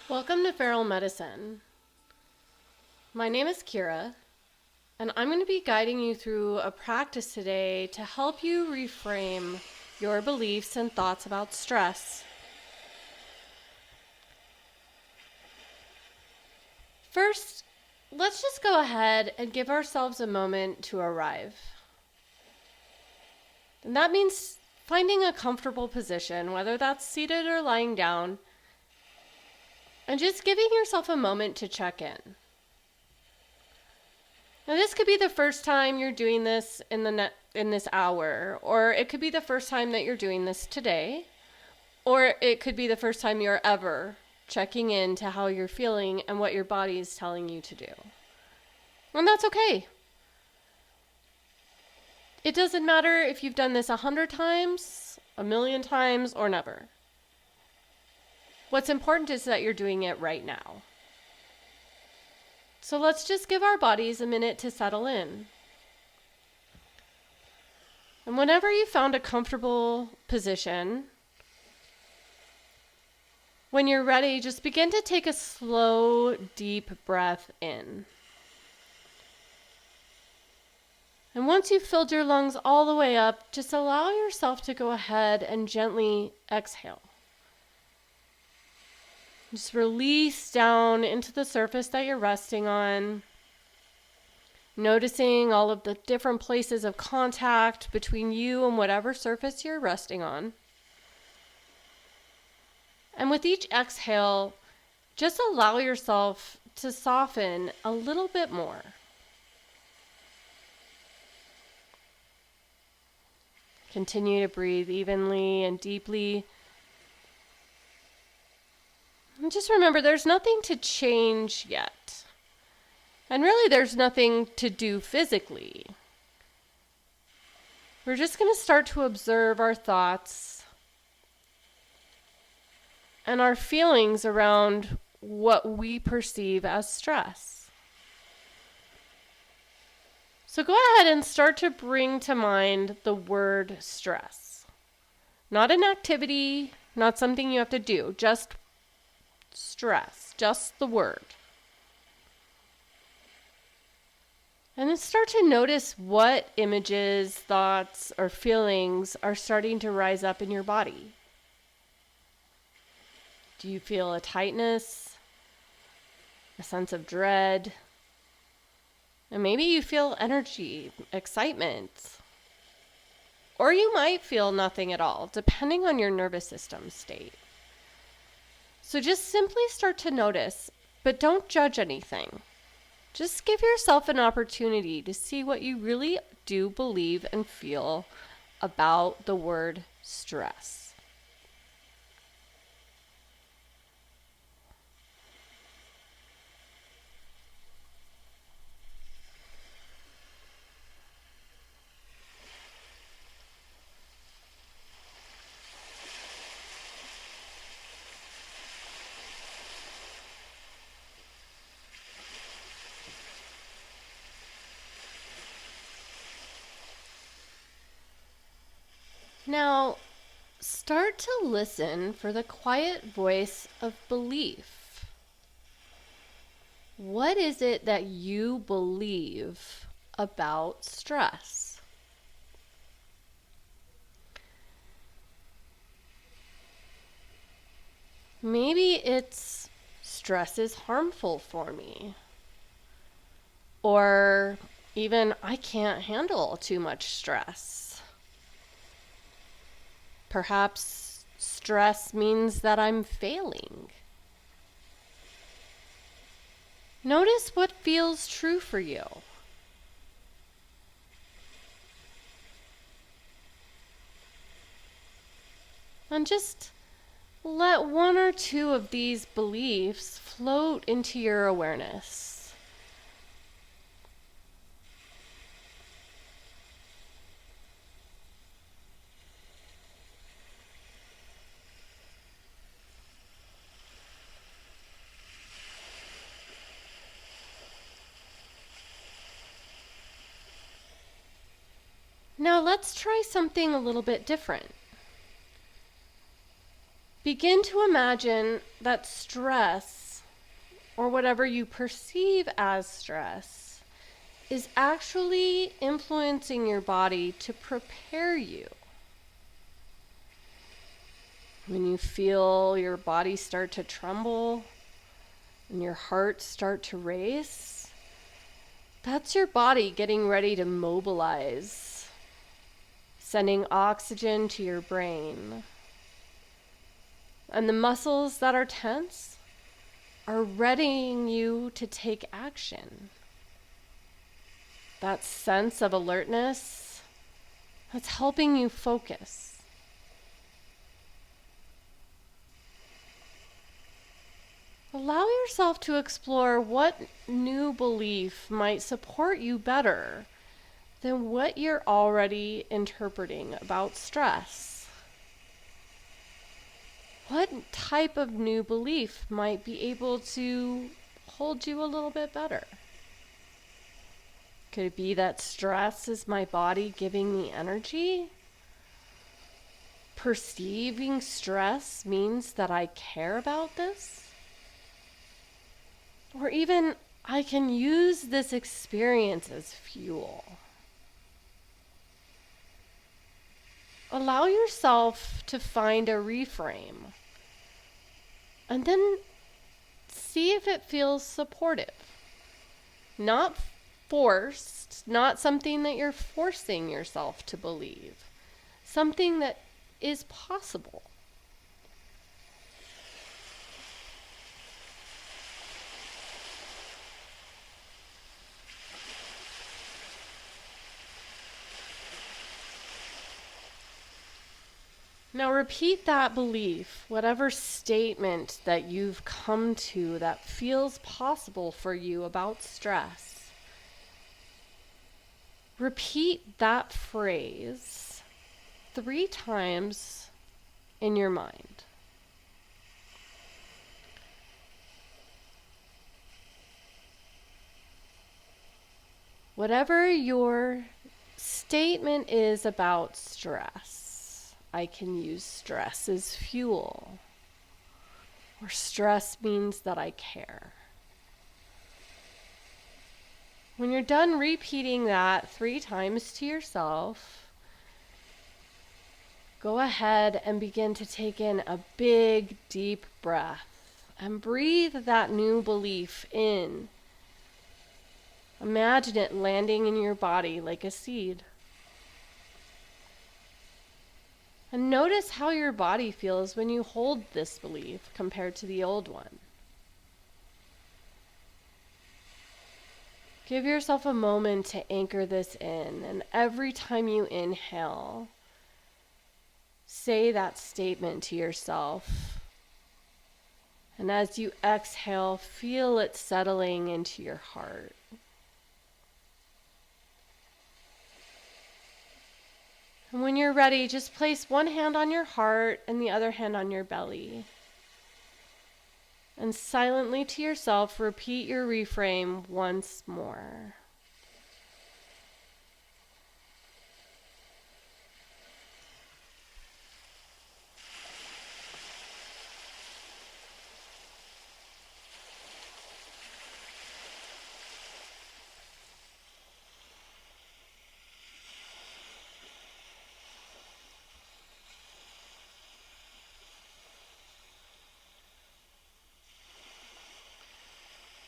Welcome to Feral Medicine. My name is Kira, and I'm going to be guiding you through a practice today to help you reframe your beliefs and thoughts about stress. First, let's just go ahead and give ourselves a moment to arrive. And that means finding a comfortable position, whether that's seated or lying down, and just giving yourself a moment to check in. Now, this could be the first time you're doing this in this hour, or it could be the first time that you're doing this today, or it could be the first time you're ever checking in to how you're feeling and what your body is telling you to do. And that's okay. It doesn't matter if you've done this 100 times, 1,000,000 times, or never. What's important is that you're doing it right now. So let's just give our bodies a minute to settle in. And whenever you found a comfortable position, when you're ready, just begin to take a slow, deep breath in. And once you've filled your lungs all the way up, just allow yourself to go ahead and gently exhale. Just release down into the surface that you're resting on, noticing all of the different places of contact between you and whatever surface you're resting on. And with each exhale, just allow yourself to soften a little bit more. Continue to breathe evenly and deeply. And just remember, there's nothing to change yet. And really, there's nothing to do physically. We're just going to start to observe our thoughts and our feelings around what we perceive as stress. So go ahead and start to bring to mind the word stress. Not an activity, not something you have to do, just stress, just the word. And then start to notice what images, thoughts, or feelings are starting to rise up in your body. Do you feel a tightness, a sense of dread? And maybe you feel energy, excitement. Or you might feel nothing at all, depending on your nervous system state. So just simply start to notice, but don't judge anything. Just give yourself an opportunity to see what you really do believe and feel about the word stress. Now, start to listen for the quiet voice of belief. What is it that you believe about stress? Maybe it's stress is harmful for me. Or even I can't handle too much stress. Perhaps stress means that I'm failing. Notice what feels true for you. And just let one or two of these beliefs float into your awareness. Now let's try something a little bit different. begin to imagine that stress, or whatever you perceive as stress, is actually influencing your body to prepare you. When you feel your body start to tremble and your heart start to race, that's your body getting ready to mobilize, sending oxygen to your brain. And the muscles that are tense are readying you to take action. That sense of alertness, that's helping you focus. Allow yourself to explore what new belief might support you better than what you're already interpreting about stress. What type of new belief might be able to hold you a little bit better? Could it be that stress is my body giving me energy? Perceiving stress means that I care about this? Or even, I can use this experience as fuel. Allow yourself to find a reframe, and then see if it feels supportive. Not forced, not something that you're forcing yourself to believe. Something that is possible. Now repeat that belief, whatever statement that you've come to that feels possible for you about stress. Repeat that phrase 3 times in your mind. Whatever your statement is about stress, I can use stress as fuel, or stress means that I care. When you're done repeating that 3 times to yourself, go ahead and begin to take in a big, deep breath and breathe that new belief in. Imagine it landing in your body like a seed. And notice how your body feels when you hold this belief compared to the old one. Give yourself a moment to anchor this in, and every time you inhale, say that statement to yourself. And as you exhale, feel it settling into your heart. And when you're ready, just place one hand on your heart and the other hand on your belly. And silently to yourself, repeat your reframe once more.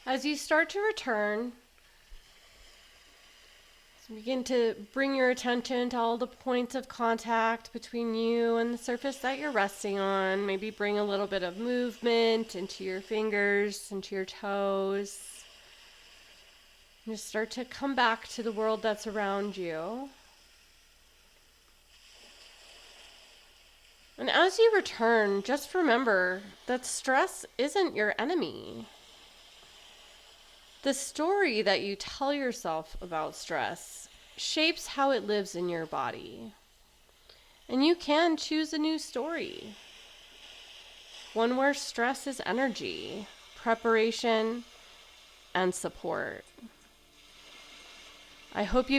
As you start to return, begin to bring your attention to all the points of contact between you and the surface that you're resting on. Maybe bring a little bit of movement into your fingers, into your toes. And just start to come back to the world that's around you. And as you return, just remember that stress isn't your enemy. The story that you tell yourself about stress shapes how it lives in your body. And you can choose a new story. One where stress is energy, preparation, and support. I hope you've